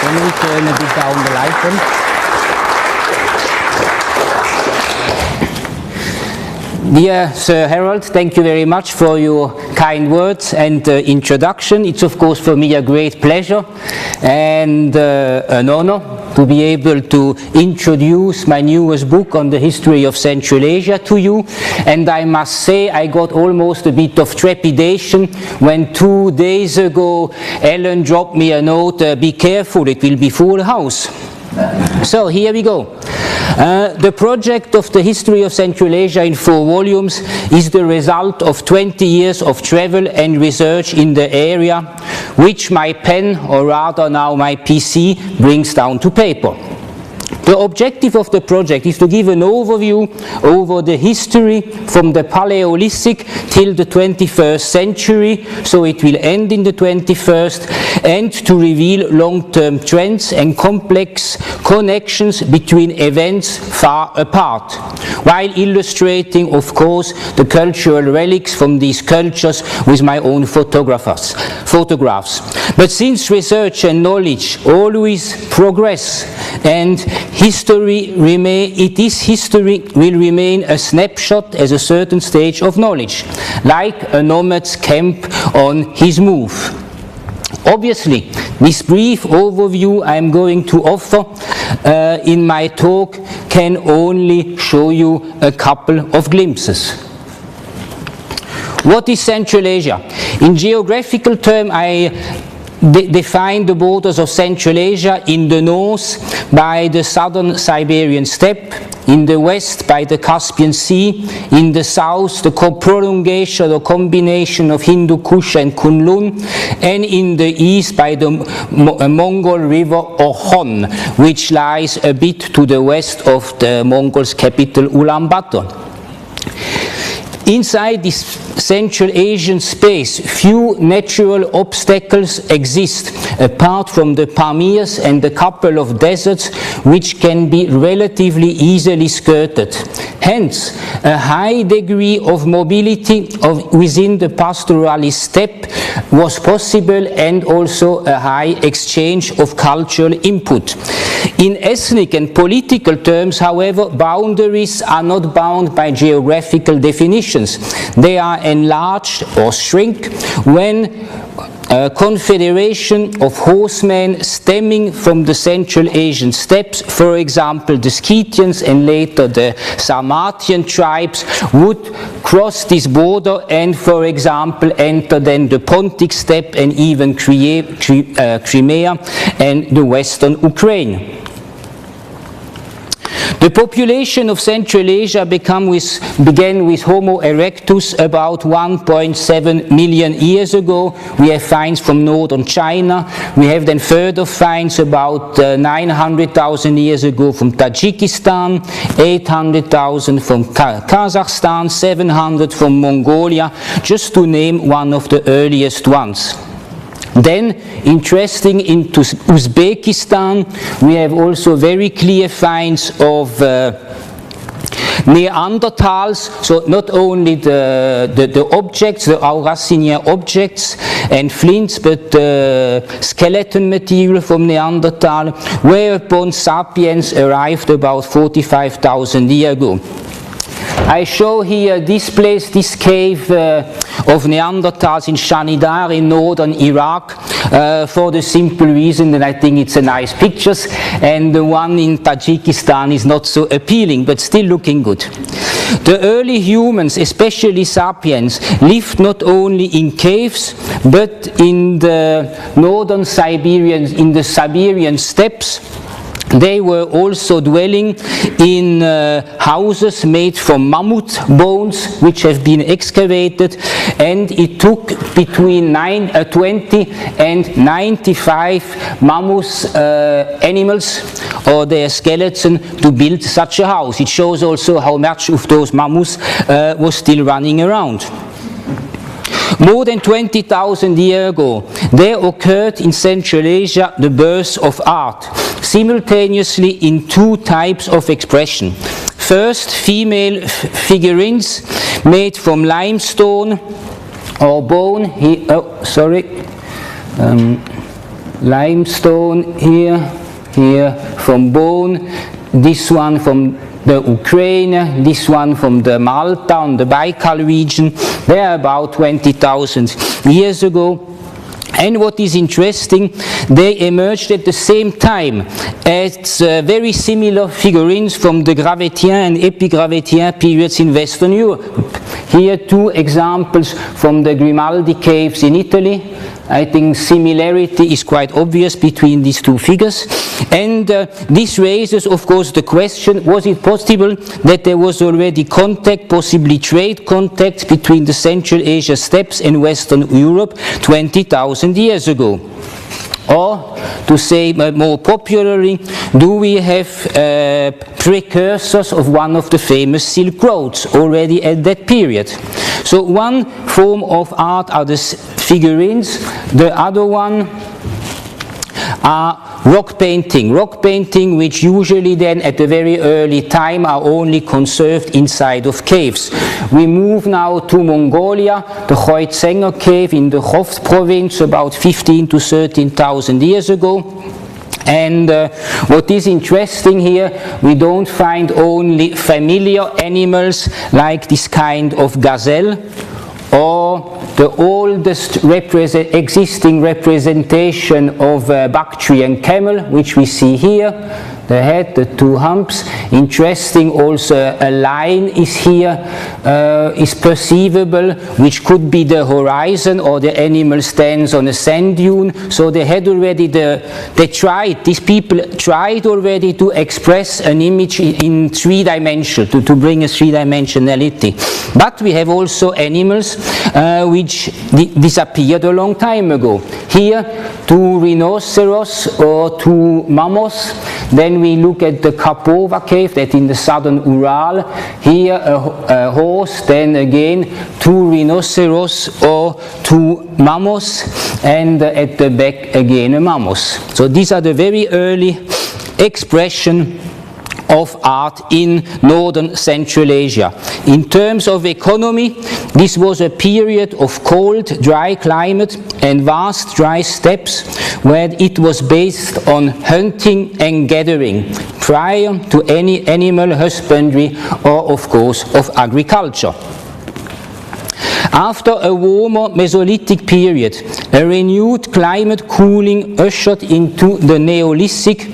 Let me turn a bit down the light then. Dear Sir Harold, thank you very much for your kind words and introduction. It's of course for me a great pleasure and an honor to be able to introduce my newest book on the history of Central Asia to you. And I must say I got almost a bit of trepidation when 2 days ago Ellen dropped me a note, be careful, it will be full house. So here we go. The project of the history of Central Asia in 4 volumes is the result of 20 years of travel and research in the area, which my pen, or rather now my PC, brings down to paper. The objective of the project is to give an overview over the history from the Paleolithic till the 21st century, so it will end in the 21st, and to reveal long-term trends and complex connections between events far apart, while illustrating, of course, the cultural relics from these cultures with my own photographs. But since research and knowledge always progress, and history will remain a snapshot as a certain stage of knowledge, like a nomad's camp on his move. Obviously, this brief overview I'm going to offer in my talk can only show you a couple of glimpses. What is Central Asia? In geographical terms, I define the borders of Central Asia in the north by the southern Siberian steppe, in the west by the Caspian Sea, in the south the prolongation or combination of Hindu Kush and Kunlun, and in the east by the Mongol river Orkhon, which lies a bit to the west of the Mongols' capital Ulaanbaatar. Inside this Central Asian space, few natural obstacles exist, apart from the Pamirs and a couple of deserts which can be relatively easily skirted. Hence, a high degree of mobility within the pastoralist steppe was possible, and also a high exchange of cultural input. In ethnic and political terms, however, boundaries are not bound by geographical definitions. They are enlarged or shrink when a confederation of horsemen stemming from the Central Asian steppes, for example the Scythians and later the Sarmatian tribes, would cross this border and, for example, enter then the Pontic steppe and even Crimea and the western Ukraine. The population of Central Asia began with Homo erectus about 1.7 million years ago. We have finds from northern China. We have then further finds about 900,000 years ago from Tajikistan, 800,000 from Kazakhstan, 700 from Mongolia, just to name one of the earliest ones. Then, interesting, into Uzbekistan, we have also very clear finds of Neanderthals, so not only the objects, the Aurasinian objects and flints, but the skeleton material from Neanderthal, whereupon sapiens arrived about 45,000 years ago. I show here this place, this cave of Neanderthals in Shanidar in northern Iraq, for the simple reason that I think it's a nice picture, and the one in Tajikistan is not so appealing, but still looking good. The early humans, especially sapiens, lived not only in caves, but in the northern Siberian steppes. They were also dwelling in houses made from mammoth bones, which have been excavated, and it took between 20 and 95 mammoth animals or their skeleton to build such a house. It shows also how much of those mammoths was still running around. More than 20,000 years ago, there occurred in Central Asia the birth of art, simultaneously in 2 types of expression. First, female figurines made from limestone or bone. limestone here, here from bone, this one from the Ukraine, this one from the Malta on the Baikal region. They are about 20,000 years ago. And what is interesting, they emerged at the same time as very similar figurines from the Gravettien and Epigravettien periods in Western Europe. Here two examples from the Grimaldi caves in Italy. I think similarity is quite obvious between these two figures. And this raises, of course, the question, was it possible that there was already contact, possibly trade contact, between the Central Asia steppes and Western Europe 20,000 years ago? Or, to say more popularly, do we have precursors of one of the famous Silk Roads already at that period? So one form of art are the figurines, the other one are rock painting which usually then at a very early time are only conserved inside of caves. We move now to Mongolia, the Khoisenger cave in the Khoft province about 15 to 13,000 years ago. And what is interesting here, we don't find only familiar animals like this kind of gazelle, or the oldest existing representation of Bactrian camel, which we see here, the head, the two humps. Interesting also, a line is here, is perceivable, which could be the horizon, or the animal stands on a sand dune. So they had already these people tried already to express an image in three-dimensional, to bring a three-dimensionality. But we have also animals which disappeared a long time ago. Here, two rhinoceros or two mammoths. Then we look at the Karpova cave, that in the southern Ural. Here a horse, then again two rhinoceros or two mammoths, and at the back again a mammoth. So these are the very early expression of art in northern Central Asia. In terms of economy, this was a period of cold, dry climate and vast dry steppes where it was based on hunting and gathering prior to any animal husbandry or, of course, of agriculture. After a warmer Mesolithic period, a renewed climate cooling ushered into the Neolithic,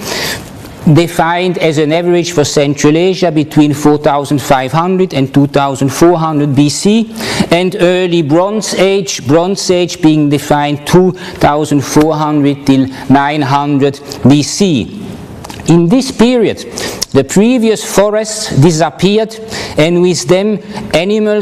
defined as an average for Central Asia between 4,500 and 2,400 BC, and early Bronze Age being defined 2,400 till 900 BC. In this period, the previous forests disappeared, and with them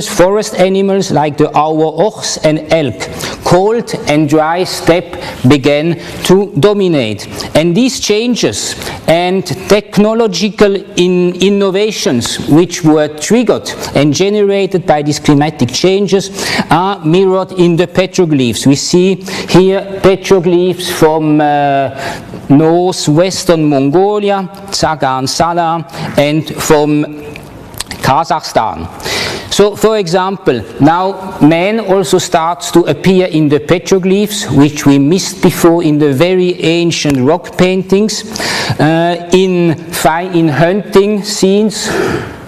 forest animals like the ox and elk. Cold and dry steppe began to dominate. And these changes and technological innovations which were triggered and generated by these climatic changes are mirrored in the petroglyphs. We see here petroglyphs from northwestern Mongolia, Tsagan Sala, and from Kazakhstan. So, for example, now man also starts to appear in the petroglyphs, which we missed before in the very ancient rock paintings, in hunting scenes.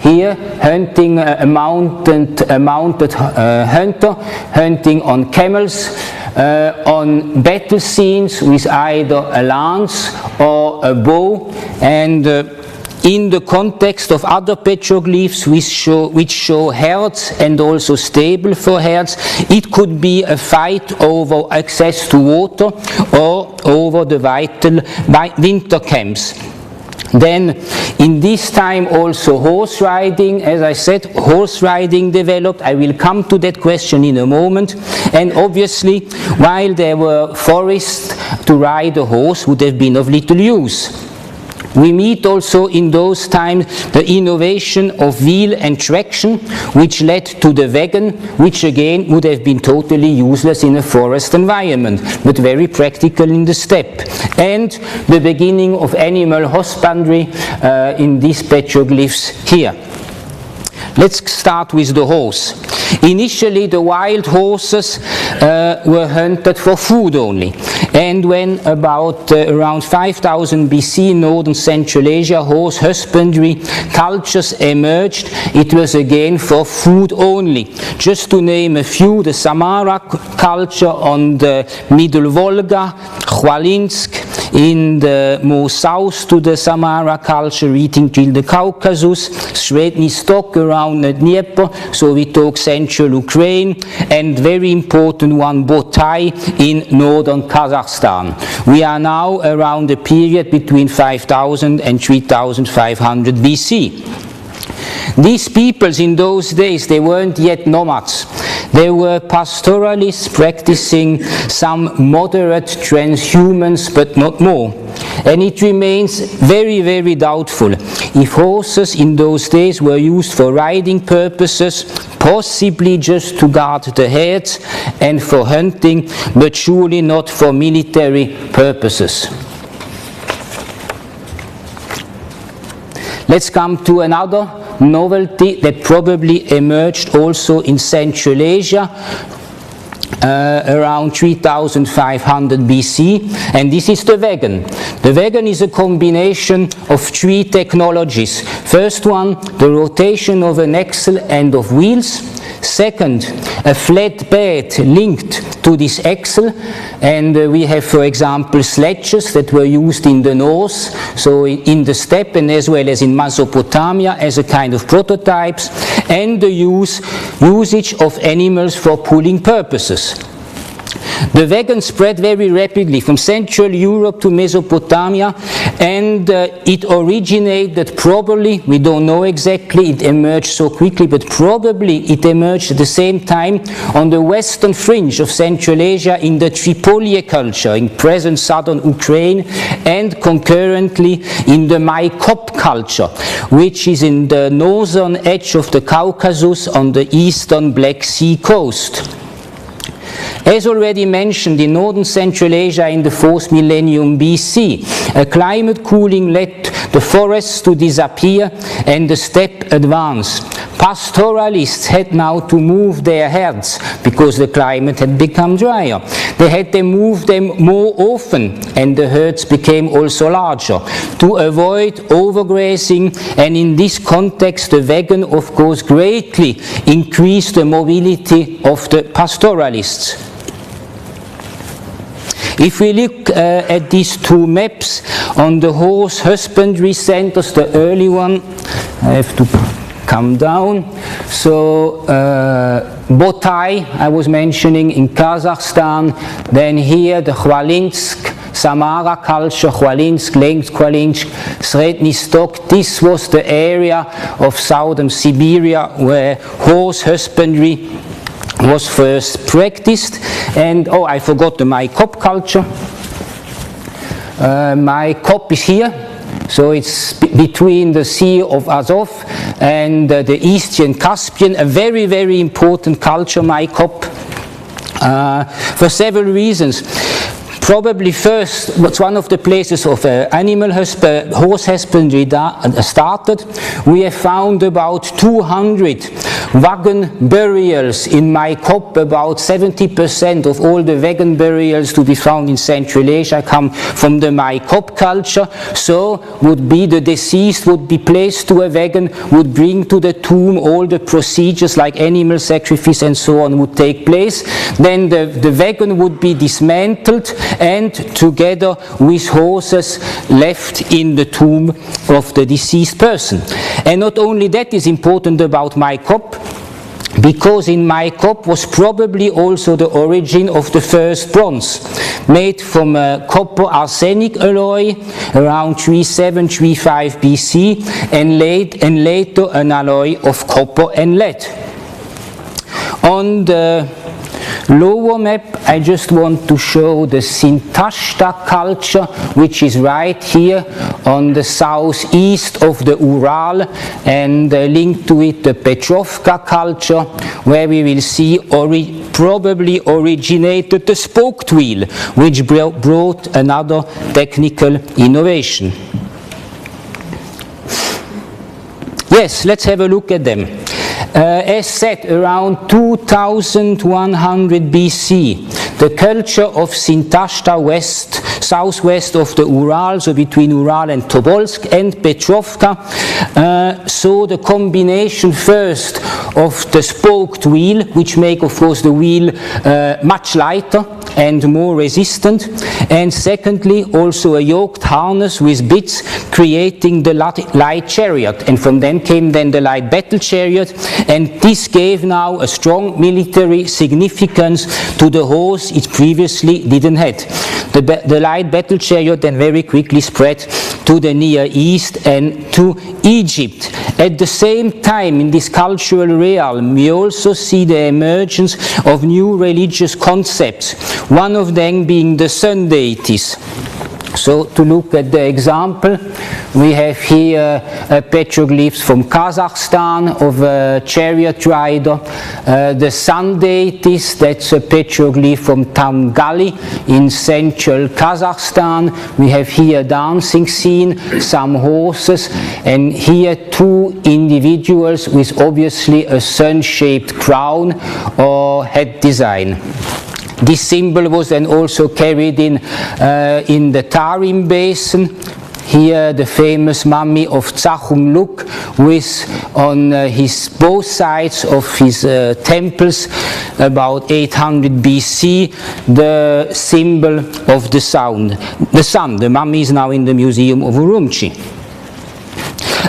Here, hunting a mounted hunter, hunting on camels, on battle scenes with either a lance or a bow, and in the context of other petroglyphs which show herds and also stable for herds, it could be a fight over access to water or over the vital winter camps. Then, in this time also horse riding, as I said, horse riding developed. I will come to that question in a moment. And obviously, while there were forests, to ride a horse would have been of little use. We meet also in those times the innovation of wheel and traction, which led to the wagon, which again would have been totally useless in a forest environment, but very practical in the steppe. And the beginning of animal husbandry in these petroglyphs here. Let's start with the horse. Initially, the wild horses were hunted for food only. And when about around 5000 BC in northern Central Asia, horse husbandry cultures emerged, it was again for food only. Just to name a few, the Samara culture on the middle Volga, Khwalinsk in the more south to the Samara culture reaching till the Caucasus, Sredny Stok around the Dnieper, so we talk central Ukraine, and very important one, Botai in northern Kazakhstan. We are now around the period between 5000 and 3500 BC. These peoples in those days, they weren't yet nomads. They were pastoralists practicing some moderate transhumance, but not more. And it remains very, very doubtful if horses in those days were used for riding purposes, possibly just to guard the herds and for hunting, but surely not for military purposes. Let's come to another novelty that probably emerged also in Central Asia around 3500 BC, and this is the wagon. The wagon is a combination of three technologies. First one, the rotation of an axle and of wheels. Second, a flat bed linked to this axle, and we have, for example, sledges that were used in the north, so in the steppe and as well as in Mesopotamia as a kind of prototypes, and the usage of animals for pulling purposes. The wagon spread very rapidly from Central Europe to Mesopotamia, and it originated probably, we don't know exactly, it emerged so quickly, but probably it emerged at the same time on the western fringe of Central Asia in the Tripolia culture in present southern Ukraine, and concurrently in the Maikop culture, which is in the northern edge of the Caucasus on the eastern Black Sea coast. As already mentioned, in northern Central Asia in the 4th millennium BC, a climate cooling led the forests to disappear and the steppe advance. Pastoralists had now to move their herds because the climate had become drier. They had to move them more often, and the herds became also larger to avoid overgrazing, and in this context the wagon of course greatly increased the mobility of the pastoralists. If we look at these two maps on the horse husbandry centers, the early one, I have to come down. So Botai, I was mentioning in Kazakhstan, then here the Khwalinsk, Samara culture, Khwalinsk, Length Khwalinsk, Sredny Stok. This was the area of southern Siberia where horse husbandry was first practiced. And oh, I forgot the Maikop culture. Maikop is here, so it's between the Sea of Azov and the Eastern Caspian, a very, very important culture, Maikop, for several reasons. Probably first, it's one of the places of horse husbandry started. We have found about 200 wagon burials in Maikop. About 70% of all the wagon burials to be found in Central Asia come from the Maikop culture. So would be the deceased would be placed to a wagon, would bring to the tomb all the procedures like animal sacrifice and so on would take place. Then the wagon would be dismantled and together with horses left in the tomb of the deceased person. And not only that is important about Maikop, because in Maikop was probably also the origin of the first bronze, made from a copper arsenic alloy around 3735 BC, and later an alloy of copper and lead. On the lower map, I just want to show the Sintashta culture, which is right here on the southeast of the Ural, and linked to it the Petrovka culture, where we will see probably originated the spoked wheel, which brought another technical innovation. Yes, let's have a look at them. as said, around 2100 BC, the culture of Sintashta southwest of the Ural, so between Ural and Tobolsk and Petrovka, saw the combination first of the spoked wheel, which make of course the wheel much lighter and more resistant, and secondly also a yoked harness with bits creating the light chariot, and from then came then the light battle chariot, and this gave now a strong military significance to the horse it previously didn't have. The light battle chariot then very quickly spread to the Near East and to Egypt. At the same time, in this cultural realm, we also see the emergence of new religious concepts, one of them being the sun deities. So to look at the example, we have here petroglyphs from Kazakhstan of a chariot rider. The sun deities, that's a petroglyph from Tamgali in central Kazakhstan. We have here a dancing scene, some horses, and here two individuals with obviously a sun-shaped crown or head design. This symbol was then also carried in the Tarim Basin. Here the famous mummy of Tsachumluk with on his both sides of his temples about 800 BC the symbol of the sun. The mummy is now in the Museum of Urumqi.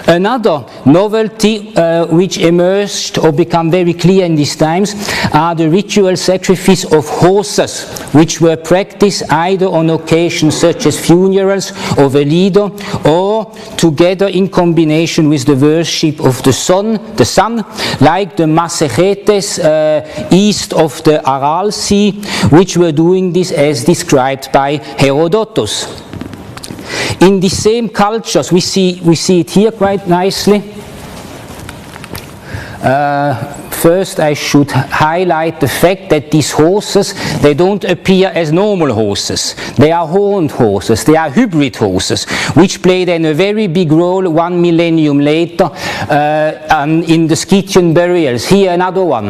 Another novelty which emerged or became very clear in these times are the ritual sacrifice of horses, which were practiced either on occasions such as funerals of a leader or together in combination with the worship of the sun, like the Masechetes east of the Aral Sea, which were doing this as described by Herodotus. In the same cultures, we see it here quite nicely. First, I should highlight the fact that these horses, they don't appear as normal horses. They are horned horses, they are hybrid horses, which played then a very big role 1 millennium later in the Scythian burials. Here another one.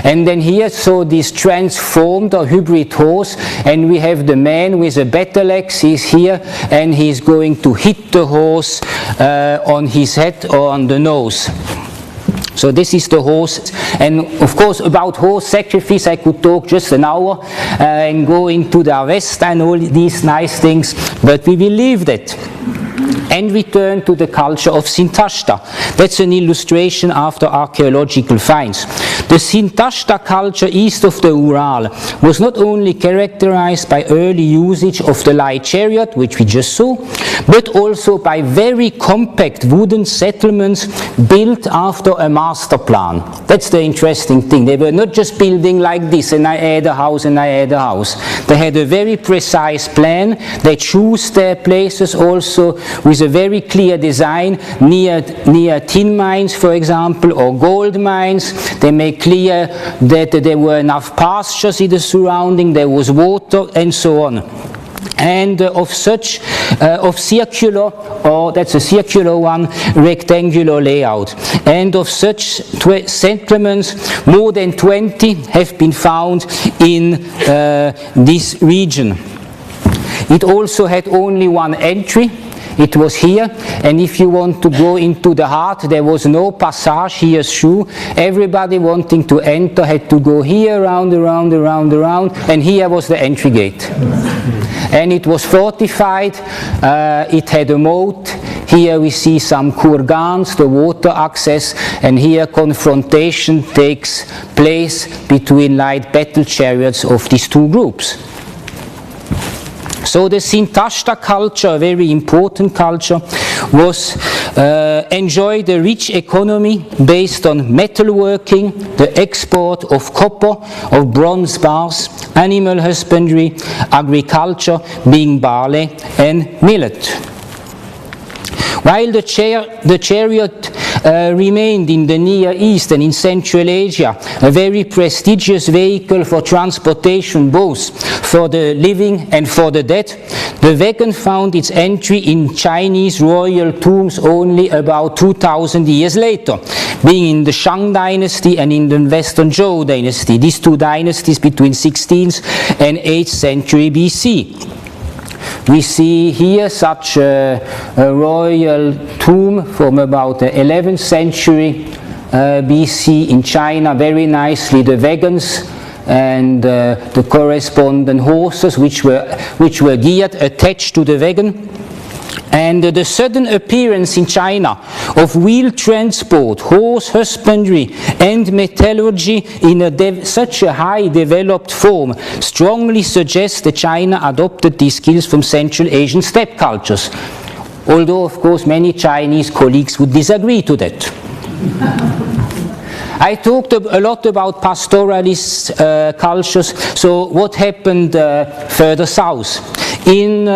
And then here, so this transformed or hybrid horse, and we have the man with a battle axe, he's here, and he's going to hit the horse on his head or on the nose. So this is the horse, and of course about horse sacrifice I could talk just an hour and go into the Avesta and all these nice things, but we will leave that and return to the culture of Sintashta. That's an illustration after archaeological finds. The Sintashta culture east of the Ural was not only characterized by early usage of the light chariot, which we just saw, but also by very compact wooden settlements built after a master plan. That's the interesting thing. They were not just building like this, and I add a house and I add a house. They had a very precise plan. They chose their places also with a very clear design near tin mines, for example, or gold mines. They made clear that there were enough pastures in the surrounding, there was water, and so on. And of circular, or that's a circular one, rectangular layout. And of such settlements, more than 20 have been found in this region. It also had only one entry. It was here, and if you want to go into the heart, there was no passage here through. Everybody wanting to enter had to go here, around, and here was the entry gate. And it was fortified, it had a moat. Here we see some kurgans, the water access, and here confrontation takes place between light battle chariots of these two groups. So the Sintashta culture, a very important culture, was enjoyed a rich economy based on metalworking, the export of copper, of bronze bars, animal husbandry, agriculture, being barley and millet. While the chariot remained in the Near East and in Central Asia a very prestigious vehicle for transportation both for the living and for the dead, the wagon found its entry in Chinese royal tombs only about 2000 years later, being in the Shang dynasty and in the Western Zhou dynasty, these two dynasties between 16th and 8th century BC. We see here such a royal tomb from about the 11th century BC in China, very nicely the wagons and the correspondent horses which were geared, attached to the wagon. And the sudden appearance in China of wheel transport, horse husbandry and metallurgy in such a high developed form strongly suggests that China adopted these skills from Central Asian steppe cultures. Although, of course, many Chinese colleagues would disagree to that. I talked a lot about pastoralist cultures, so what happened further south? In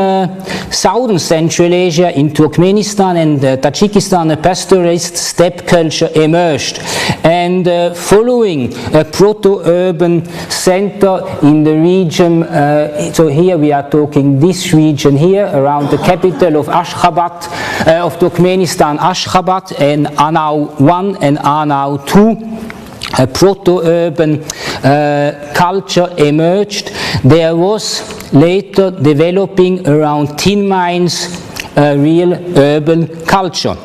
southern Central Asia, in Turkmenistan and Tajikistan, a pastoralist steppe culture emerged. And following a proto-urban center in the region, so here we are talking this region here, around the capital of Ashgabat, of Turkmenistan, Ashgabat, and Anau 1 and Anau 2. A proto-urban culture emerged. There was later developing around tin mines a real urban culture.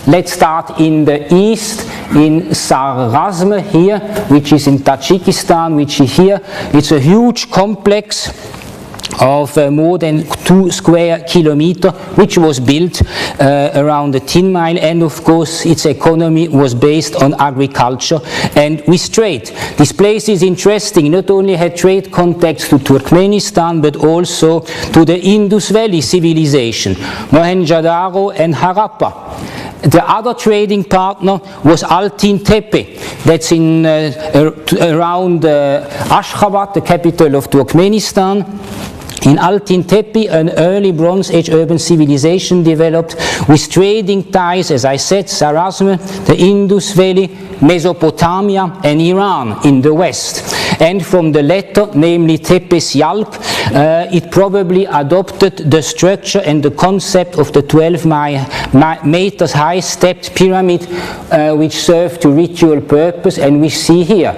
Let's start in the east, in Sarazm here, which is in Tajikistan, which is here. It's a huge complex of more than 2 square kilometers, which was built around the tin mine, and of course its economy was based on agriculture and with trade. This place is interesting. Not only had trade contacts to Turkmenistan, but also to the Indus Valley civilization, Mohenjo-daro and Harappa. The other trading partner was Altin Tepe, that's in around Ashgabat, the capital of Turkmenistan. In Altin Tepe, an early Bronze Age urban civilization developed with trading ties, as I said, Sarazm, the Indus Valley, Mesopotamia and Iran in the west. And from the latter, namely Tepes Yalk, it probably adopted the structure and the concept of the 12 meters high stepped pyramid, which served to ritual purpose, and we see here.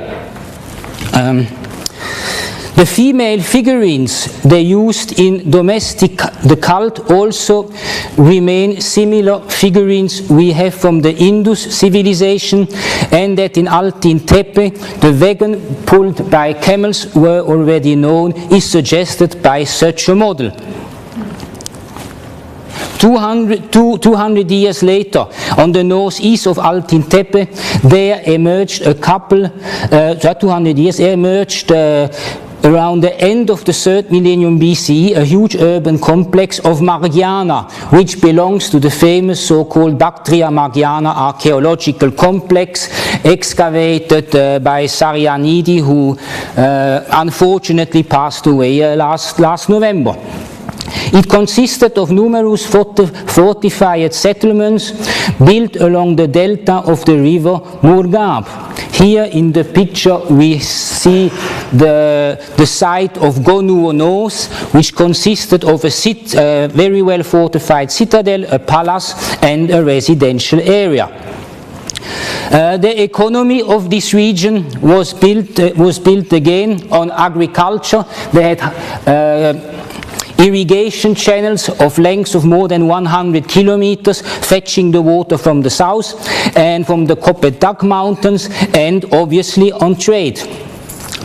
The female figurines they used in domestic the cult also remain similar figurines we have from the Indus civilization, and that in Altin Tepe the wagon pulled by camels were already known, is suggested by such a model. 200 years later, on the northeast of Altin Tepe, there emerged a couple, 200 years, emerged around the end of the 3rd millennium BCE, a huge urban complex of Margiana, which belongs to the famous so-called Bactria Margiana archaeological complex, excavated by Sarianidi, who unfortunately passed away last November. It consisted of numerous fortified settlements built along the delta of the river Murghab. Here in the picture we see the site of Gonuo North, which consisted of a very well fortified citadel, a palace and a residential area. The economy of this region was built again on agriculture. They had irrigation channels of lengths of more than 100 kilometers, fetching the water from the south and from the Kopetak mountains, and obviously on trade.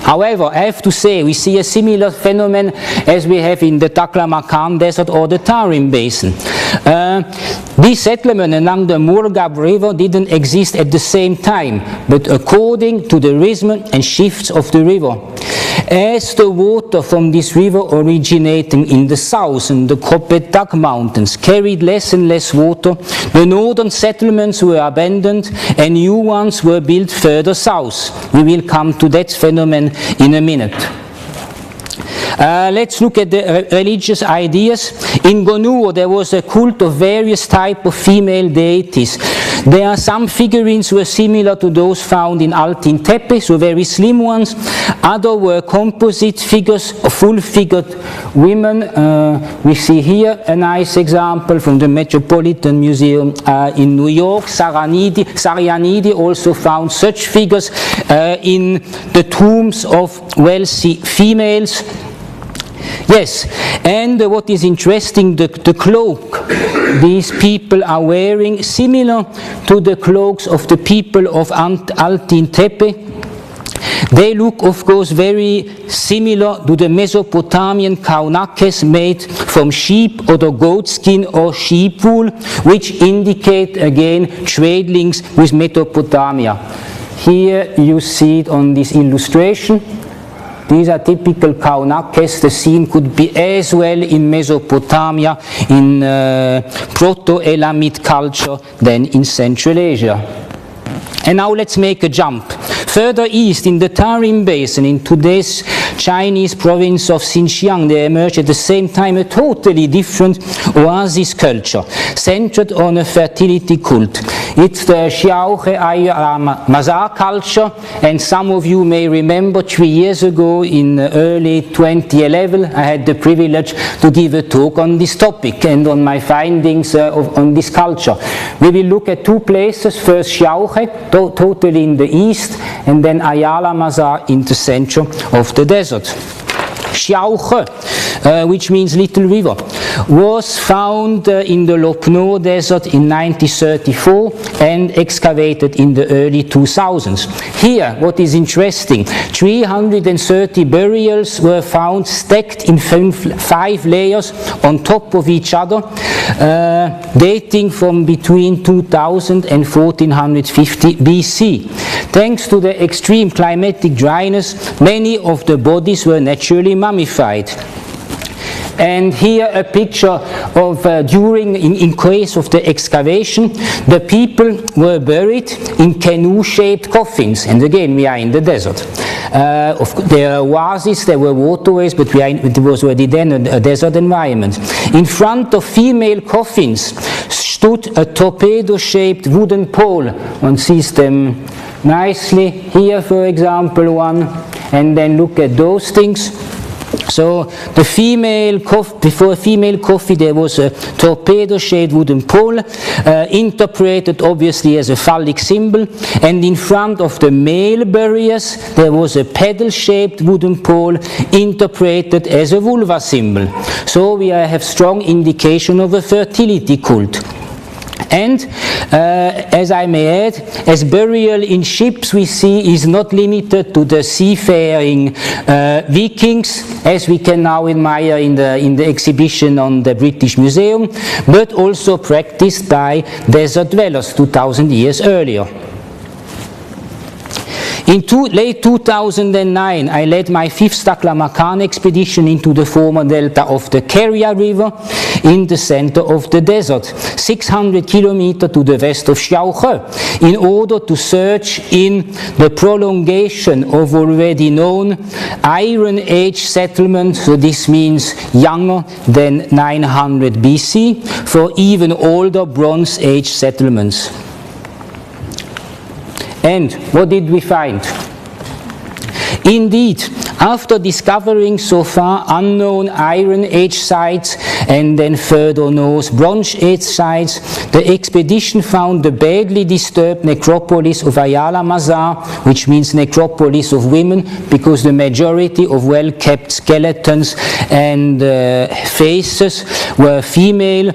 However, I have to say, we see a similar phenomenon as we have in the Taklamakan Desert or the Tarim Basin. This settlement along the Murghab River didn't exist at the same time, but according to the rhythm and shifts of the river. As the water from this river originating in the south and the Kopetak mountains carried less and less water, the northern settlements were abandoned and new ones were built further south. We will come to that phenomenon in a minute. Let's look at the religious ideas. In Gonuo there was a cult of various types of female deities. There are some figurines were similar to those found in Tepe, so very slim ones. Other were composite figures, full-figured women. We see here a nice example from the Metropolitan Museum in New York. Sarianidi also found such figures in the tombs of wealthy females. Yes, and what is interesting, the cloak these people are wearing, similar to the cloaks of the people of Tepe. They look, of course, very similar to the Mesopotamian kaunakes made from sheep or the goat skin or sheep wool, which indicate again trade links with Mesopotamia. Here you see it on this illustration. These are typical kaunakes. The scene could be as well in Mesopotamia, in Proto-Elamite culture, than in Central Asia. And now let's make a jump. Further east in the Tarim Basin, in today's Chinese province of Xinjiang, there emerged at the same time a totally different oasis culture, centered on a fertility cult. It's the Xiaohe Ayala Mazar culture, and some of you may remember 3 years ago in early 2011, I had the privilege to give a talk on this topic and on my findings on this culture. We will look at two places, first Xiaohe, totally in the east, and then Ayala Mazar in the center of the desert. Xiaohe, which means little river, was found in the Lopno desert in 1934 and excavated in the early 2000s. Here, what is interesting, 330 burials were found stacked in 5 layers on top of each other, dating from between 2000 and 1450 BC. Thanks to the extreme climatic dryness, many of the bodies were naturally mummified. And here a picture of in case of the excavation, the people were buried in canoe-shaped coffins. And again, we are in the desert. There are oases, there were waterways, but it was already then a desert environment. In front of female coffins stood a torpedo-shaped wooden pole. One sees them nicely here, for example, one, and then look at those things. So the before a female coffin there was a torpedo-shaped wooden pole, interpreted obviously as a phallic symbol, and in front of the male buriers there was a pedal-shaped wooden pole, interpreted as a vulva symbol. So we have strong indication of a fertility cult. And as I may add, as burial in ships we see is not limited to the seafaring Vikings, as we can now admire in the exhibition on the British Museum, but also practiced by desert dwellers 2000 years earlier. In late 2009, I led my 5th Taklamakan expedition into the former delta of the Keria River in the center of the desert, 600 kilometers to the west of Xiaohe, in order to search in the prolongation of already known Iron Age settlement, so this means younger than 900 BC, for even older Bronze Age settlements. And what did we find? Indeed, after discovering so far unknown Iron Age sites and then further north Bronze Age sites, the expedition found the badly disturbed necropolis of Ayala Mazar, which means necropolis of women, because the majority of well-kept skeletons and faces were female,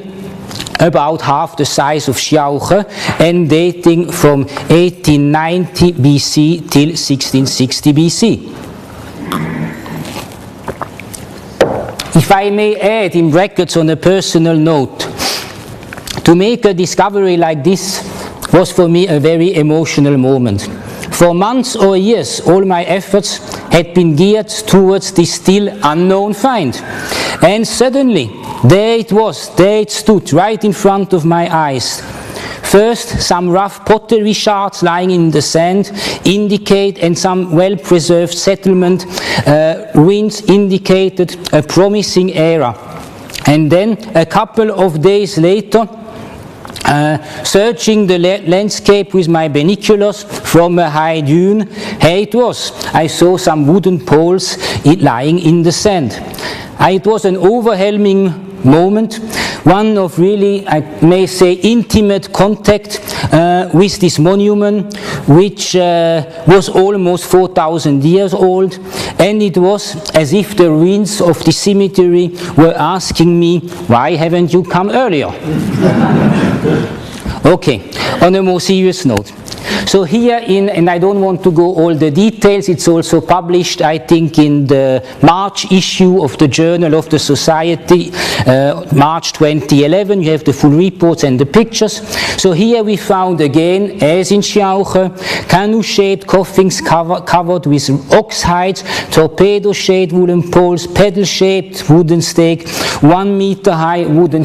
about half the size of Xiaohe, and dating from 1890 BC till 1660 BC. If I may add in brackets on a personal note, to make a discovery like this was for me a very emotional moment. For months or years, all my efforts had been geared towards this still unknown find. And suddenly, there it was, there it stood, right in front of my eyes. First, some rough pottery shards lying in the sand indicate, and some well-preserved settlement ruins indicated a promising era. And then, a couple of days later, searching the landscape with my binoculars from a high dune, here it was. I saw some wooden poles lying in the sand. It was an overwhelming moment, one of really, I may say, intimate contact with this monument, which was almost 4,000 years old, and it was as if the ruins of the cemetery were asking me, why haven't you come earlier? Okay, on a more serious note. So here and I don't want to go all the details, it's also published, I think, in the March issue of the Journal of the Society, March 2011, you have the full reports and the pictures. So here we found again, as in Sciauche, canoe-shaped coffins covered with ox hides, torpedo-shaped wooden poles, pedal-shaped wooden stake, 1 meter high wooden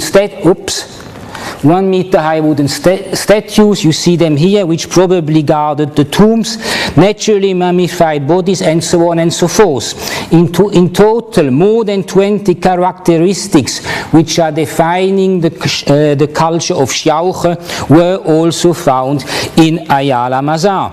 statues, you see them here, which probably guarded the tombs, naturally mummified bodies, and so on and so forth. In total, more than 20 characteristics which are defining the culture of Sciauche were also found in Ayala Mazar.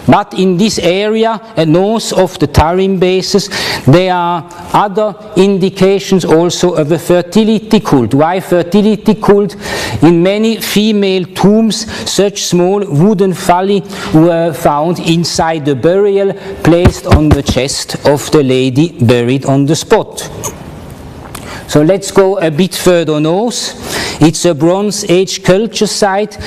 But in this area, north of the Tarim bases, there are other indications also of a fertility cult. Why fertility cult? In many female tombs, such small wooden phalli were found inside the burial, placed on the chest of the lady buried on the spot. So let's go a bit further north. It's a Bronze Age culture site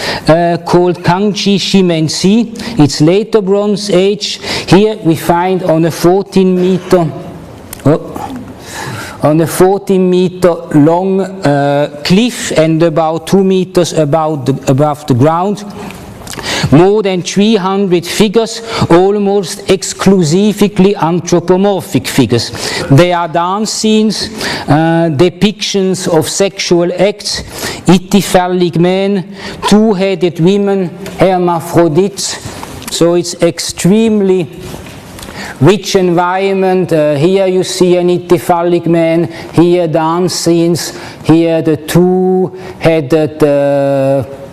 called Kangji Shimensi. It's later Bronze Age. Here we find on a 14 meter long cliff and about 2 meters above the ground, more than 300 figures, almost exclusively anthropomorphic figures. They are dance scenes, depictions of sexual acts, ithyphallic men, two-headed women, hermaphrodites. So it's extremely rich environment. Here you see an ithyphallic man, here dance scenes, here the two-headed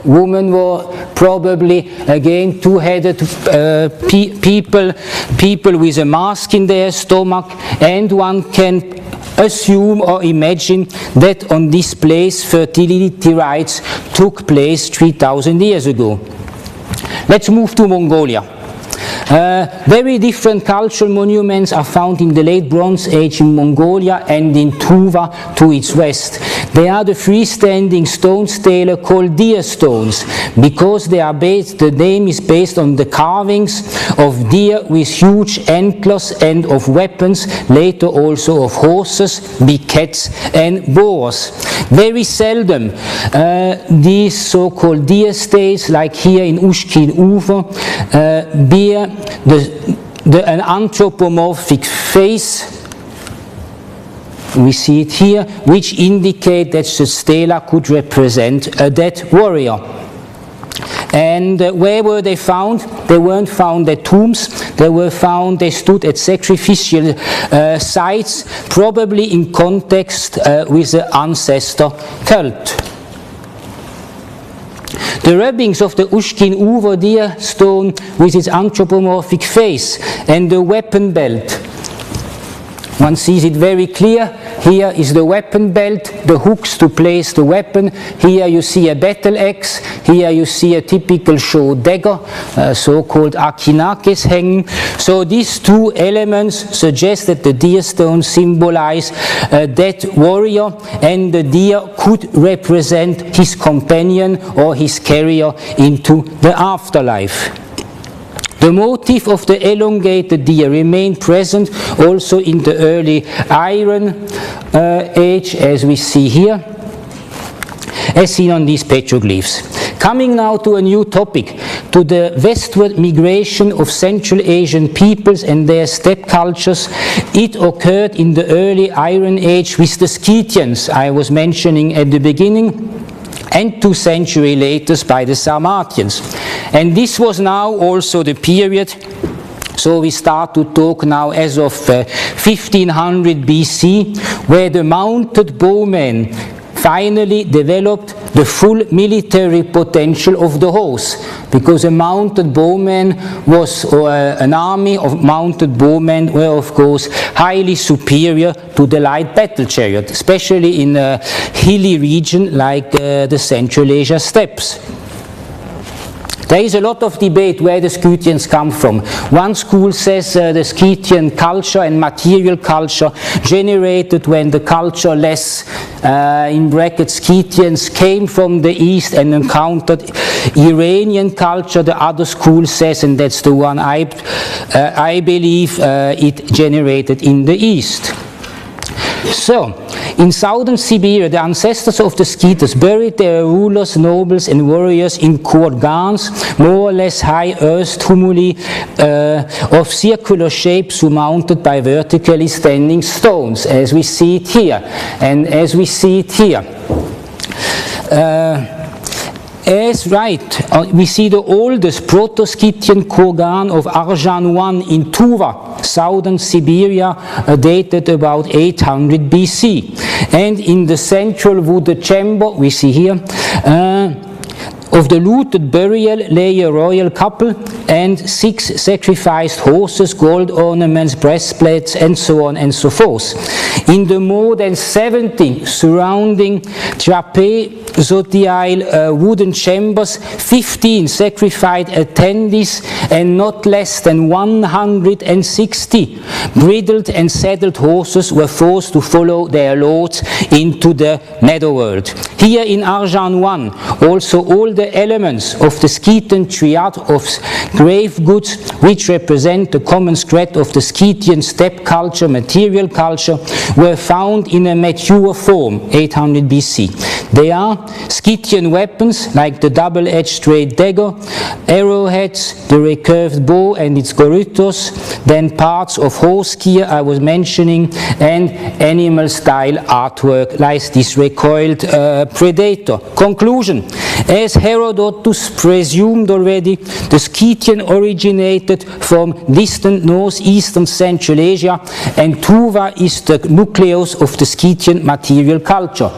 women were probably again two-headed people with a mask in their stomach, and one can assume or imagine that on this place fertility rites took place 3,000 years ago. Let's move to Mongolia. Very different cultural monuments are found in the late Bronze Age in Mongolia and in Tuva to its west. They are the freestanding stone stela called deer stones, because they are the name is based on the carvings of deer with huge antlers and of weapons, later also of horses, big cats and boars. Very seldom these so-called deer stays, like here in Ushkin Ufer, bear an anthropomorphic face. We see it here, which indicate that the stela could represent a dead warrior. And where were they found? They weren't found at tombs. They stood at sacrificial sites, probably in context with the ancestor cult. The rubbings of the Ushkin Uver deer stone with its anthropomorphic face and the weapon belt. One sees it very clear. Here is the weapon belt, the hooks to place the weapon. Here you see a battle axe. Here you see a typical show dagger, so-called akinakes hanging. So these two elements suggest that the deer stones symbolize a dead warrior, and the deer could represent his companion or his carrier into the afterlife. The motif of the elongated deer remained present also in the early Iron Age, as we see here, as seen on these petroglyphs. Coming now to a new topic, to the westward migration of Central Asian peoples and their steppe cultures. It occurred in the early Iron Age with the Scythians I was mentioning at the beginning, and 2 centuries later by the Sarmatians. And this was now also the period, so we start to talk now as of 1500 BC, where the mounted bowmen finally developed the full military potential of the horse, because a mounted bowman was, or an army of mounted bowmen were of course highly superior to the light battle chariot, especially in a hilly region like the Central Asia steppes. There is a lot of debate where the Scythians come from. One school says the Scythian culture and material culture generated when the cultureless, in brackets, Scythians came from the east and encountered Iranian culture. The other school says, and that's the one I believe, it generated in the east. So, in southern Siberia, the ancestors of the Scythians buried their rulers, nobles and warriors in kurgans, more or less high earth tumuli of circular shape surmounted by vertically standing stones, as we see it here, and as we see it here. We see the oldest Proto-Scythian kurgan of Arjan I in Tuva, southern Siberia, dated about 800 BC. And in the central wooded chamber, we see here, of the looted burial lay a royal couple and 6 sacrificed horses, gold ornaments, breastplates, and so on and so forth. In the more than 70 surrounding trapezoidal wooden chambers, 15 sacrificed attendees and not less than 160 bridled and saddled horses were forced to follow their lords into the netherworld. Here in Arjan I, also all the elements of the Scythian triad of grave goods, which represent the common thread of the Scythian steppe culture, material culture, were found in a mature form, 800 BC. They are Scythian weapons like the double-edged straight dagger, arrowheads, the recurved bow and its gorytos, then parts of horse gear I was mentioning, and animal-style artwork like this recoiled predator. Conclusion: as Herodotus presumed already, the Scythian originated from distant northeastern Central Asia, and Tuva is the nucleus of the Scythian material culture.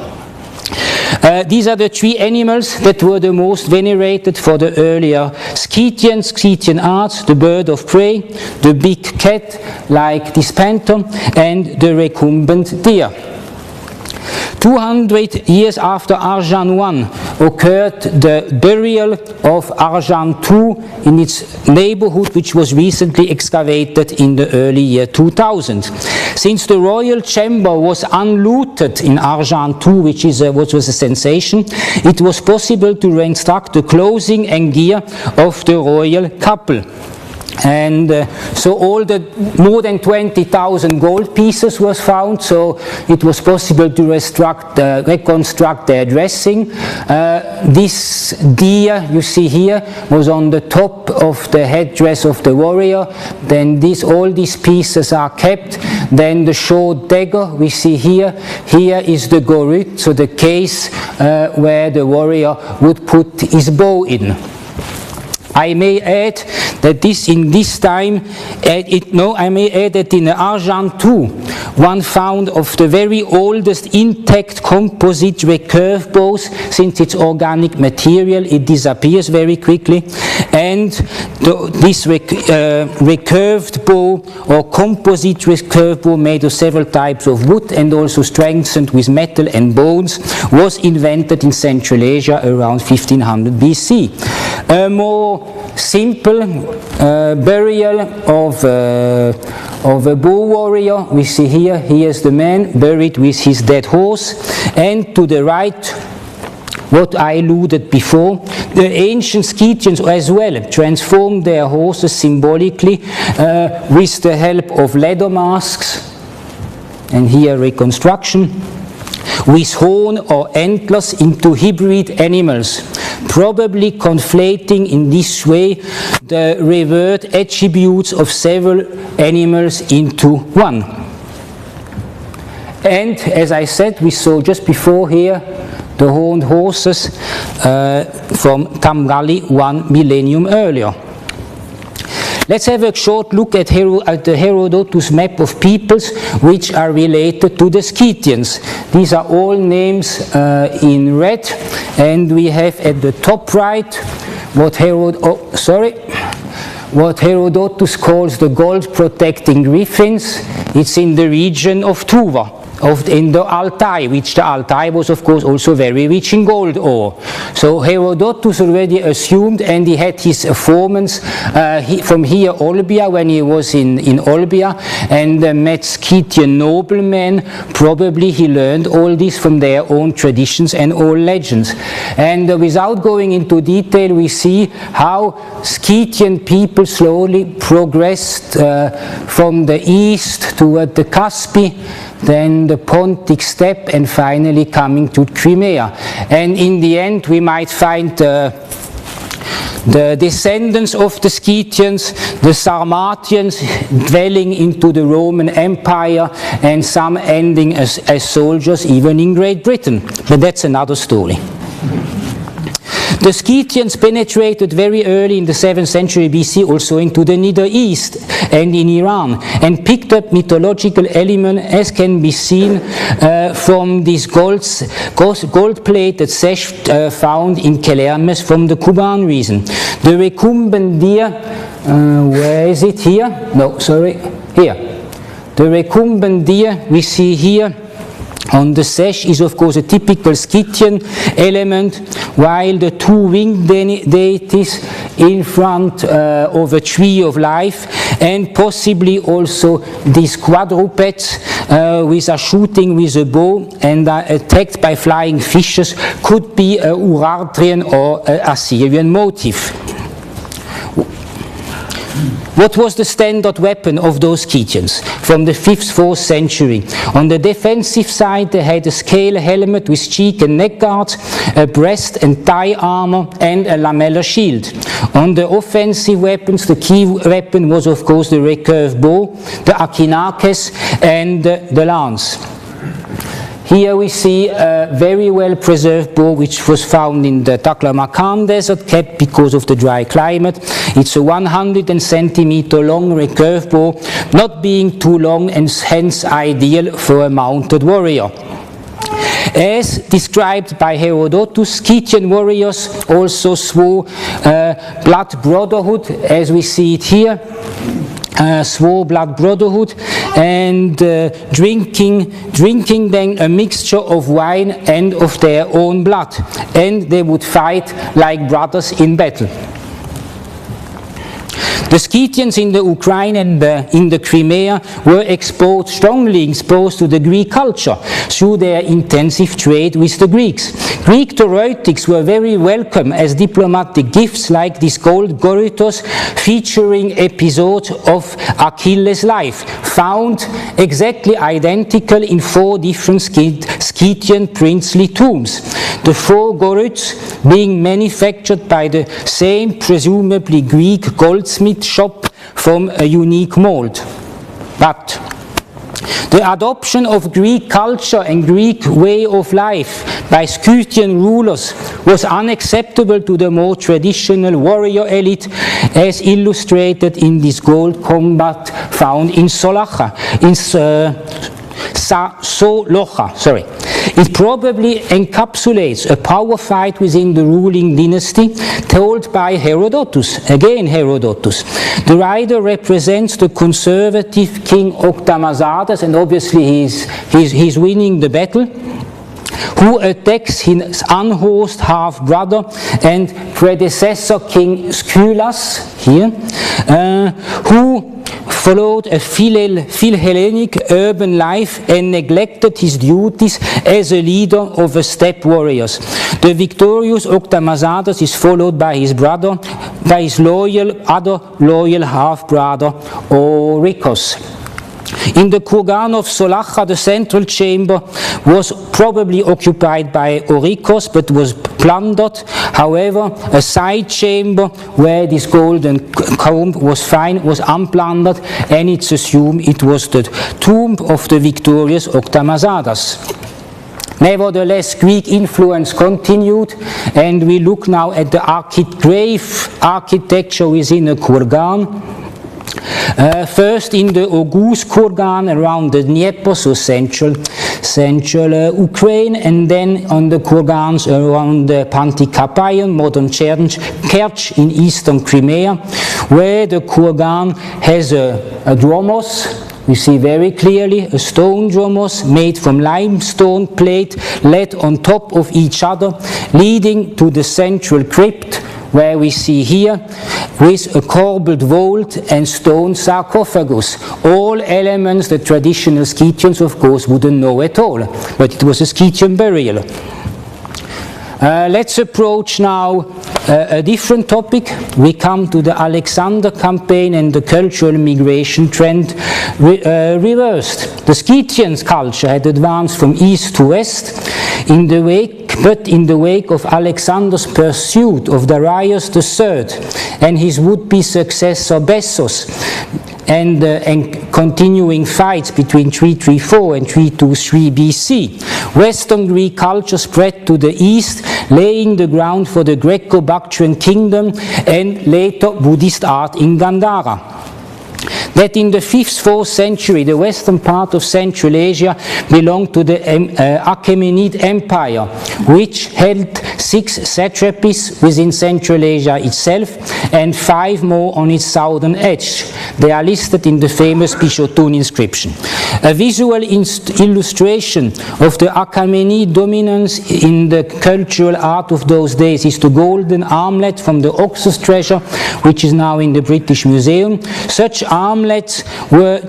These are the 3 animals that were the most venerated for the earlier Scythian arts: the bird of prey, the big cat like this panther, and the recumbent deer. 200 years after Arjan I occurred the burial of Arjan II in its neighborhood, which was recently excavated in the early year 2000. Since the royal chamber was unlooted in Arjan II, which was a sensation, it was possible to reconstruct the clothing and gear of the royal couple. And so all the more than 20,000 gold pieces was found, so it was possible to reconstruct their dressing. This deer you see here was on the top of the headdress of the warrior. Then all these pieces are kept. Then the short dagger we see here. Here is the goryt, so the case where the warrior would put his bow in. I may add that in Arjan II, one found of the very oldest intact composite recurve bows. Since it's organic material, it disappears very quickly. And this recurved bow or composite recurve bow made of several types of wood and also strengthened with metal and bones was invented in Central Asia around 1500 BC. A more simple burial of a bow warrior we see here. Here's the man buried with his dead horse, and to the right, what I alluded before, the ancient Scythians as well transformed their horses symbolically with the help of leather masks, and here reconstruction, with horn or antlers into hybrid animals, probably conflating in this way the revered attributes of several animals into one. And as I said, we saw just before here the horned horses from Tamgali 1 millennium earlier. Let's have a short look at the Herodotus map of peoples which are related to the Scythians. These are all names in red, and we have at the top right what Herodotus calls the gold-protecting Griffins. It's in the region of Tuva, in the Altai, which the Altai was of course also very rich in gold ore. So Herodotus already assumed, and he had his informants from here, Olbia, when he was in Olbia, and met Scythian noblemen. Probably he learned all this from their own traditions and old legends. And without going into detail, we see how Scythian people slowly progressed from the east toward the Caspian, then the Pontic steppe, and finally coming to Crimea. And in the end we might find the descendants of the Scythians, the Sarmatians, dwelling into the Roman Empire, and some ending as soldiers even in Great Britain. But that's another story. The Scythians penetrated very early in the 7th century BC also into the Middle East and in Iran, and picked up mythological elements, as can be seen from this gold-plated sash found in Kelermes from the Kuban region. The recumbent deer, where is it here? No, sorry, here. The recumbent deer we see here on the sash is of course a typical Scythian element, while the two winged deities in front of a tree of life, and possibly also these quadrupeds which are shooting with a bow and are attacked by flying fishes, could be a Urartian or Assyrian motif. What was the standard weapon of those Scythians from the 5th, 4th century? On the defensive side, they had a scale helmet with cheek and neck guards, a breast and thigh armor, and a lamellar shield. On the offensive weapons, the key weapon was of course the recurve bow, the akinakes, and the lance. Here we see a very well preserved bow which was found in the Taklamakan desert, kept because of the dry climate. It's a 100 centimeter long recurve bow, not being too long and hence ideal for a mounted warrior. As described by Herodotus, Scythian warriors also swore blood brotherhood, as we see it here. Swore blood brotherhood, and drinking then a mixture of wine and of their own blood, and they would fight like brothers in battle. The Scythians in the Ukraine and in the Crimea were strongly exposed to the Greek culture through their intensive trade with the Greeks. Greek theoretics were very welcome as diplomatic gifts, like this gold Gorytos featuring episodes of Achilles' life, found exactly identical in 4 different Scythian princely tombs. The 4 Goryts being manufactured by the same presumably Greek goldsmith shop from a unique mold. But the adoption of Greek culture and Greek way of life by Scythian rulers was unacceptable to the more traditional warrior elite, as illustrated in this gold combat found in Solocha, It probably encapsulates a power fight within the ruling dynasty told by Herodotus. Again Herodotus. The writer represents the conservative king Octamazadas, and obviously he's winning the battle, who attacks his unhorsed half-brother and predecessor king Scylas here, who followed a Philhellenic urban life and neglected his duties as a leader of the steppe warriors. The victorious Octamazadas is followed by his brother, by his other loyal half-brother, Orikos. In the kurgan of Solacha, the central chamber was probably occupied by Orikos, but was plundered. However, a side chamber where this golden comb was found was unplundered, and it's assumed it was the tomb of the victorious Octamazadas. Nevertheless, Greek influence continued, and we look now at the grave architecture within a kurgan. First in the Oghuz kurgan around the Dnieper, so central Ukraine, and then on the kurgans around the Pantikapayan, modern Kerch in eastern Crimea, where the kurgan has a dromos. We see very clearly a stone dromos made from limestone plate laid on top of each other, leading to the central crypt, where we see here with a corbelled vault and stone sarcophagus. All elements the traditional Scythians, of course, wouldn't know at all, but it was a Scythian burial. Let's approach now a different topic. We come to the Alexander campaign and the cultural migration trend reversed. The Scythian culture had advanced from east to west, but in the wake of Alexander's pursuit of Darius III and his would-be successor Bessos, and continuing fights between 334 and 323 BC. Western Greek culture spread to the east, laying the ground for the Greco-Bactrian kingdom and later Buddhist art in Gandhara. That in the 5th, 4th century, the western part of Central Asia belonged to the Achaemenid Empire, which held 6 satrapies within Central Asia itself and 5 more on its southern edge. They are listed in the famous Bishotun inscription. A visual illustration of the Achaemenid dominance in the cultural art of those days is the golden armlet from the Oxus treasure, which is now in the British Museum. Such armlets were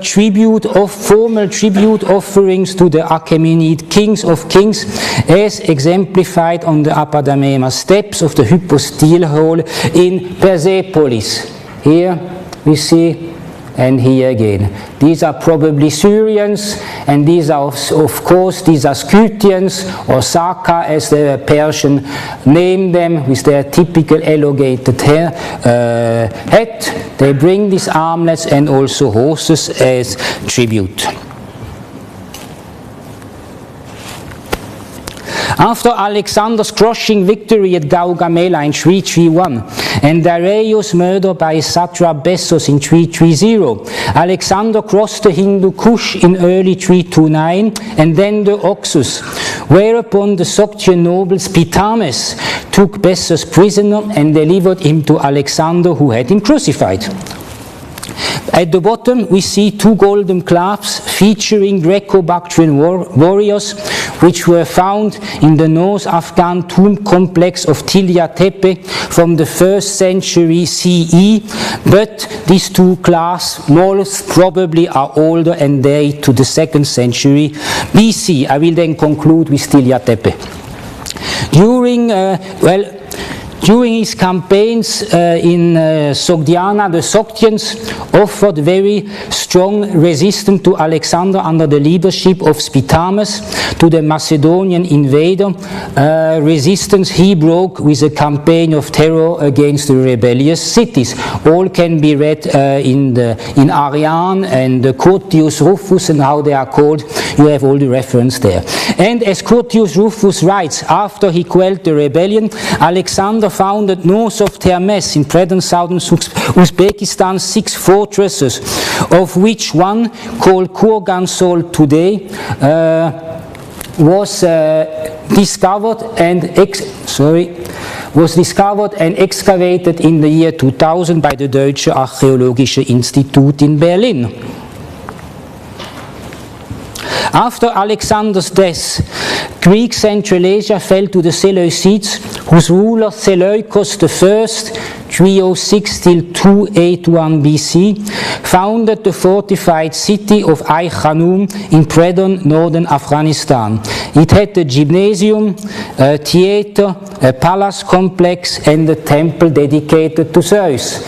formal tribute offerings to the Achaemenid kings of kings, as exemplified on the Apadamema steps of the Hypostyle Hall in Persepolis. Here we see, and here again. These are probably Syrians, and these are, of course, these are Scythians, or Saka as the Persian named them, with their typical elongated head. They bring these armlets and also horses as tribute. After Alexander's crushing victory at Gaugamela in 331 and Darius' murder by his satrap Bessos in 330, Alexander crossed the Hindu Kush in early 329 and then the Oxus, whereupon the Sogdian noble Spitames took Bessos prisoner and delivered him to Alexander, who had him crucified. At the bottom we see 2 golden clasps featuring Greco-Bactrian warriors, which were found in the North Afghan tomb complex of Tilya Tepe from the 1st century CE, but these 2 clasps most probably are older and date to the 2nd century BC. I will then conclude with Tilya Tepe. During his campaigns in Sogdiana, the Sogdians offered very strong resistance to Alexander under the leadership of Spitames to the Macedonian invader, resistance he broke with a campaign of terror against the rebellious cities. All can be read in Ariane and Curtius Rufus and how they are called. You have all the reference there. And as Curtius Rufus writes, after he quelled the rebellion, Alexander founded north of Termes in present southern Uzbekistan 6 fortresses, of which one, called Kurgansol today, was discovered and excavated in the year 2000 by the Deutsche Archäologische Institut in Berlin. After Alexander's death, Greek Central Asia fell to the Seleucids, whose ruler Seleucus I, 306 till 281 BC, founded the fortified city of Ai-Khanum in present northern Afghanistan. It had a gymnasium, a theater, a palace complex, and a temple dedicated to Zeus.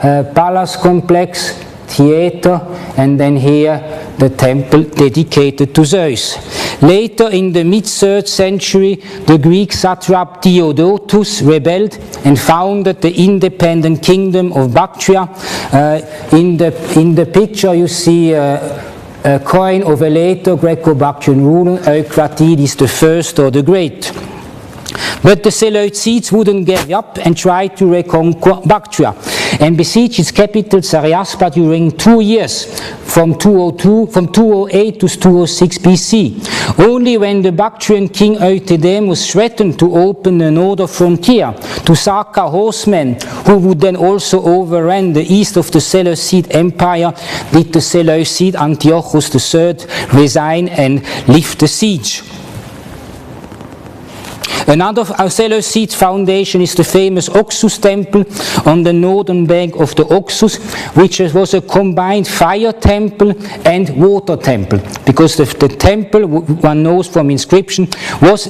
Palace complex, theater, and then here the temple dedicated to Zeus. Later in the mid-3rd century, the Greek satrap Theodotus rebelled and founded the independent kingdom of Bactria. In the picture you see a coin of a later Greco-Bactrian ruler, Eucratides I or the Great. But the Seleucids wouldn't give up and tried to reconquer Bactria. and besieged its capital Tsarist during 2 years, from 208 to 206 BC. Only when the Bactrian king Eutydemus threatened to open the northern frontier to Sarka horsemen, who would then also overrun the east of the Seleucid Empire, did the Seleucid Antiochus III resign and lift the siege. Another Seleucid foundation is the famous Oxus temple on the northern bank of the Oxus, which was a combined fire temple and water temple, because the temple, one knows from inscription, was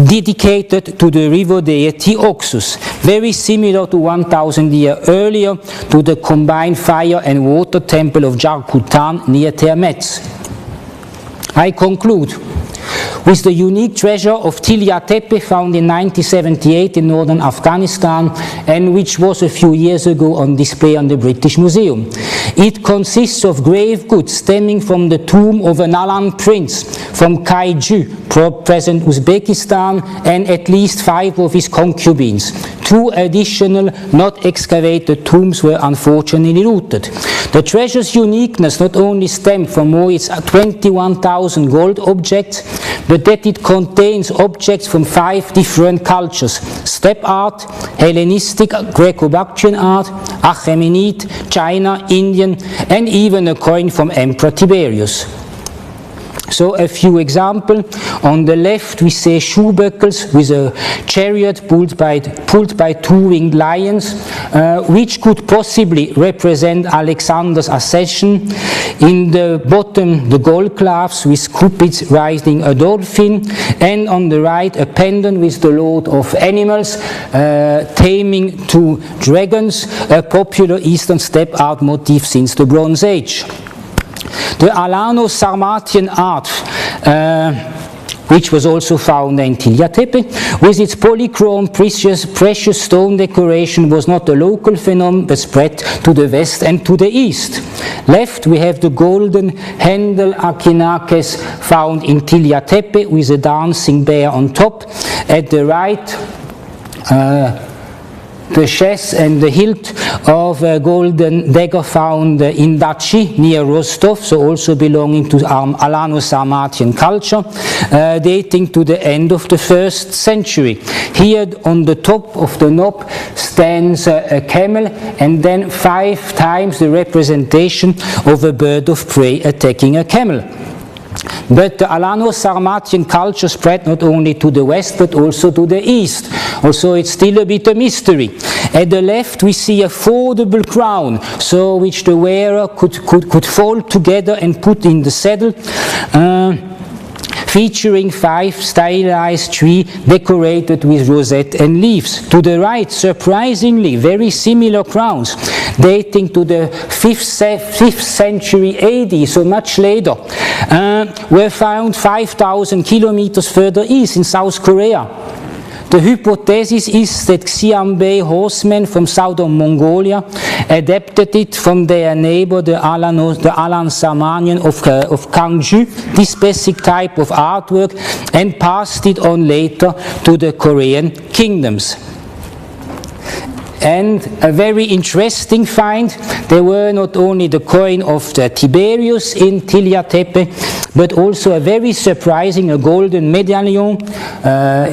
dedicated to the river deity Oxus, very similar to 1000 years earlier to the combined fire and water temple of Jarkutan near Termetz. I conclude with the unique treasure of Tilia Tepe, found in 1978 in northern Afghanistan, and which was a few years ago on display on the British Museum. It consists of grave goods stemming from the tomb of an Alan prince from Kaiju, present Uzbekistan, and at least 5 of his concubines. 2 additional not excavated tombs were unfortunately looted. The treasure's uniqueness not only stemmed from more its 21,000 gold objects, but that it contains objects from 5 different cultures: steppe art, Hellenistic, Greco-Bactrian art, Achaemenid, China, Indian, and even a coin from Emperor Tiberius. So a few examples. On the left we see shoe buckles with a chariot pulled by 2 winged lions, which could possibly represent Alexander's accession. In the bottom, the gold clasps with cupids riding a dolphin, and on the right a pendant with the Lord of Animals taming 2 dragons, a popular Eastern steppe art motif since the Bronze Age. The Alano-Sarmatian art, which was also found in Tilia Tepe, with its polychrome precious stone decoration, was not a local phenomenon but spread to the west and to the east. Left we have the golden Hendel Akinakes found in Tilia Tepe with a dancing bear on top. At the right, the chest and the hilt of a golden dagger found in Dachi near Rostov, so also belonging to Alano-Sarmatian culture, dating to the end of the 1st century. Here on the top of the knob stands a camel, and then 5 times the representation of a bird of prey attacking a camel. But the Alano-Sarmatian culture spread not only to the west but also to the east. Also it's still a bit a mystery. At the left we see a foldable crown, so which the wearer could fold together and put in the saddle, featuring 5 stylized trees decorated with rosette and leaves. To the right, surprisingly, very similar crowns, dating to the 5th century AD, so much later, were found 5,000 kilometers further east in South Korea. The hypothesis is that Xianbei horsemen from southern Mongolia adapted it from their neighbor, the Alan-Sarmatian of Gangju, this basic type of artwork, and passed it on later to the Korean kingdoms. And a very interesting find, there were not only the coin of the Tiberius in Tilia Tepe, but also a very surprising, a golden medallion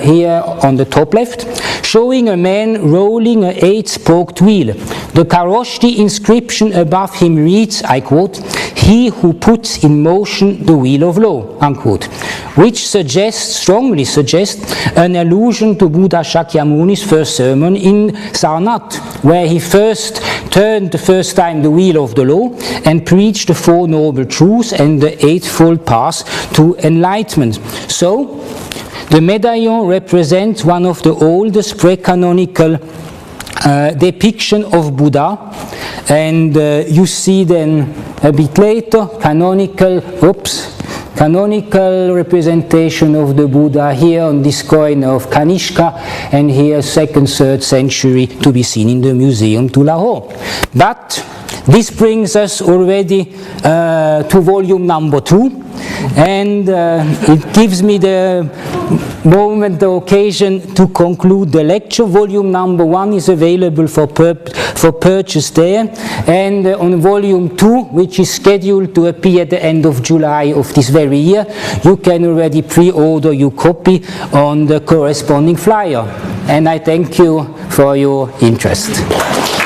here on the top left, showing a man rolling an 8-spoked wheel. The Kharoshthi inscription above him reads, I quote, "He who puts in motion the wheel of law," unquote, which strongly suggests an allusion to Buddha Shakyamuni's first sermon in Sarnath, where he first turned the first time the wheel of the law and preached the 4 noble truths and the 8-fold path to enlightenment. So, the medallion represents one of the oldest pre-canonical depiction of Buddha, and you see then a bit later canonical representation of the Buddha here on this coin of Kanishka, and here 2nd, 3rd century to be seen in the museum to Lahore. But this brings us already to volume number 2, and it gives me the moment the occasion to conclude the lecture. Volume number 1 is available for purchase there, and on volume 2, which is scheduled to appear at the end of July of this very year, you can already pre-order your copy on the corresponding flyer. And I thank you for your interest.